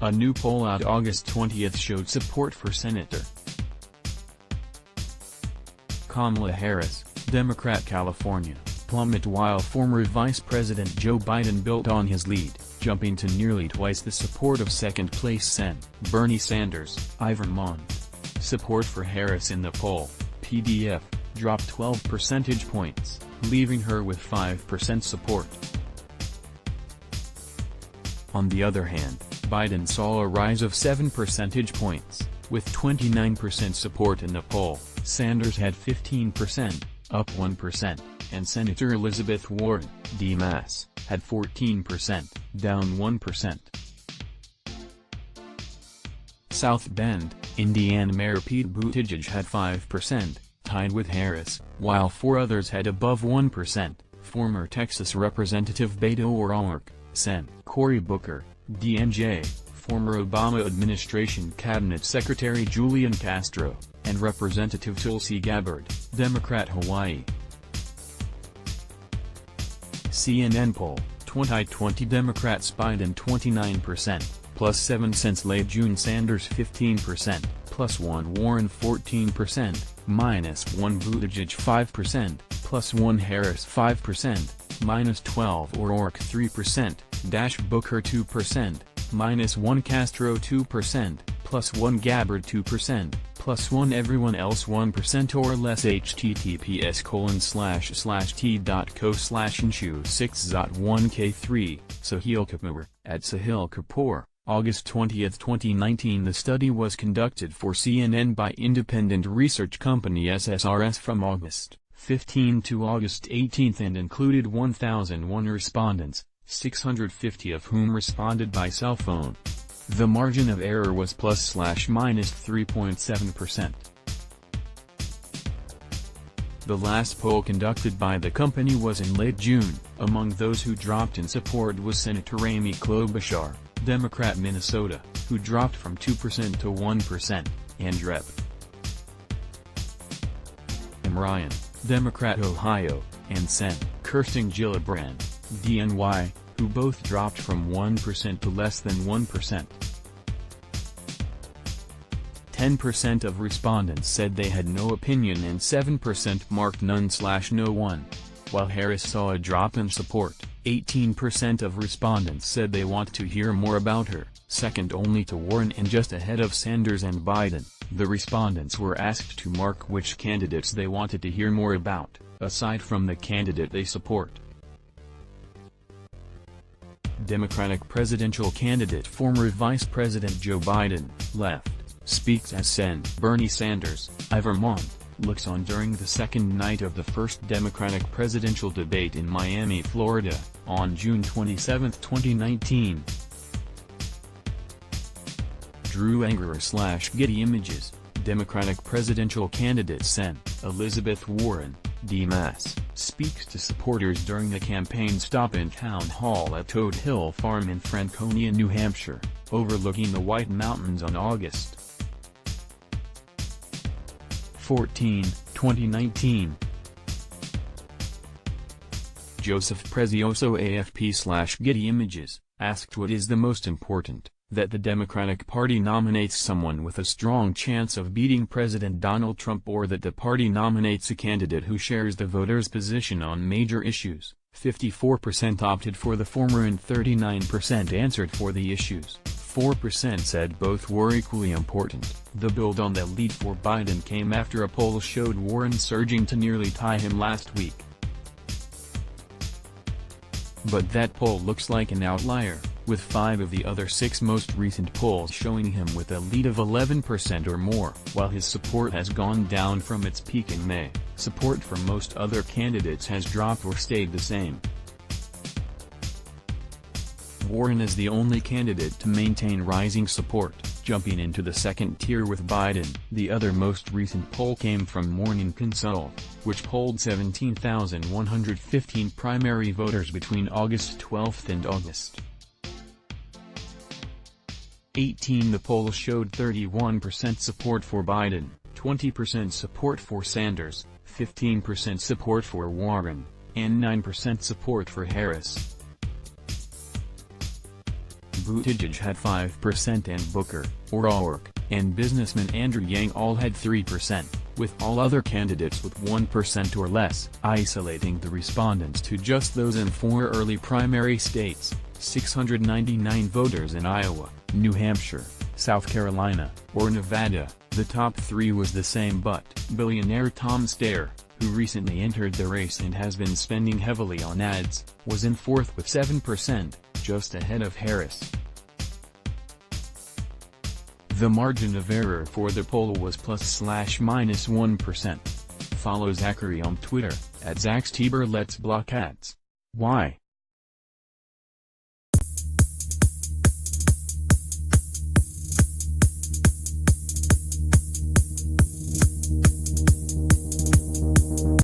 A new poll out August 20 showed support for Senator Kamala Harris, Democrat California, plummet while former Vice President Joe Biden built on his lead, jumping to nearly twice the support of second-place Sen. Bernie Sanders, Vermont. Support for Harris in the poll, PDF, dropped 12 percentage points, leaving her with 5% support. On the other hand, Biden saw a rise of 7 percentage points, with 29% support in the poll. Sanders had 15%, up 1%, and Senator Elizabeth Warren, D-Mass, had 14%, down 1%. South Bend, Indiana Mayor Pete Buttigieg had 5%, tied with Harris, while 4 others had above 1%, former Texas Representative Beto O'Rourke, Sen. Cory Booker, DNJ, former Obama administration Cabinet Secretary Julian Castro, and Representative Tulsi Gabbard, Democrat Hawaii. CNN poll, 2020 Democrats Biden 29%, plus 7 since late June. Sanders 15%, plus 1 Warren 14%, minus 1 Buttigieg 5%, plus 1 Harris 5%, minus 12 O'Rourke 3%, dash Booker 2%, minus 1 Castro 2%, plus 1 Gabbard 2%, plus 1 everyone else 1% or less. https://t.co/inshu6.1k3, Sahil Kapoor, at Sahil Kapoor, August 20, 2019. The study was conducted for CNN by independent research company SSRS from August 15 to August 18 and included 1,001 respondents, 650 of whom responded by cell phone. The margin of error was ±minus 3.7%. The last poll conducted by the company was in late June. Among those who dropped in support was Senator Amy Klobuchar, Democrat Minnesota, who dropped from 2% to 1%, and Rep. Ryan, Democrat Ohio, and Sen. Kirsten Gillibrand, DNY, who both dropped from 1% to less than 1%. 10% of respondents said they had no opinion and 7% marked none/no one. While Harris saw a drop in support, 18% of respondents said they want to hear more about her, second only to Warren and just ahead of Sanders and Biden. The respondents were asked to mark which candidates they wanted to hear more about, aside from the candidate they support. Democratic presidential candidate former Vice President Joe Biden, left, speaks as Sen. Bernie Sanders, Vermont, looks on during the second night of the first Democratic presidential debate in Miami, Florida, on June 27, 2019. Drew Angerer/Getty Images, Democratic presidential candidate Sen. Elizabeth Warren, D-Mass, speaks to supporters during the campaign stop in Town Hall at Toad Hill Farm in Franconia, New Hampshire, overlooking the White Mountains on August 14, 2019. Joseph Prezioso AFP/Getty Images, asked what is the most important, that the Democratic Party nominates someone with a strong chance of beating President Donald Trump or that the party nominates a candidate who shares the voters' position on major issues. 54% opted for the former and 39% answered for the issues. 4% said both were equally important. The build on the lead for Biden came after a poll showed Warren surging to nearly tie him last week. But that poll looks like an outlier, with 5 of the other 6 most recent polls showing him with a lead of 11% or more. While his support has gone down from its peak in May, support for most other candidates has dropped or stayed the same. Warren is the only candidate to maintain rising support, jumping into the second tier with Biden. The other most recent poll came from Morning Consult, which polled 17,115 primary voters between August 12 and August 18. The poll showed 31% support for Biden, 20% support for Sanders, 15% support for Warren, and 9% support for Harris. Buttigieg had 5% and Booker, O'Rourke, and businessman Andrew Yang all had 3%, with all other candidates with 1% or less, isolating the respondents to just those in 4 early primary states: 699 voters in Iowa, New Hampshire, South Carolina, or Nevada. The top 3 was the same, but billionaire Tom Steyer, who recently entered the race and has been spending heavily on ads, was in 4th with 7%, just ahead of Harris. The margin of error for the poll was +/-1%. Follow Zachary on Twitter, @ZachTieber. Let's block ads. Why?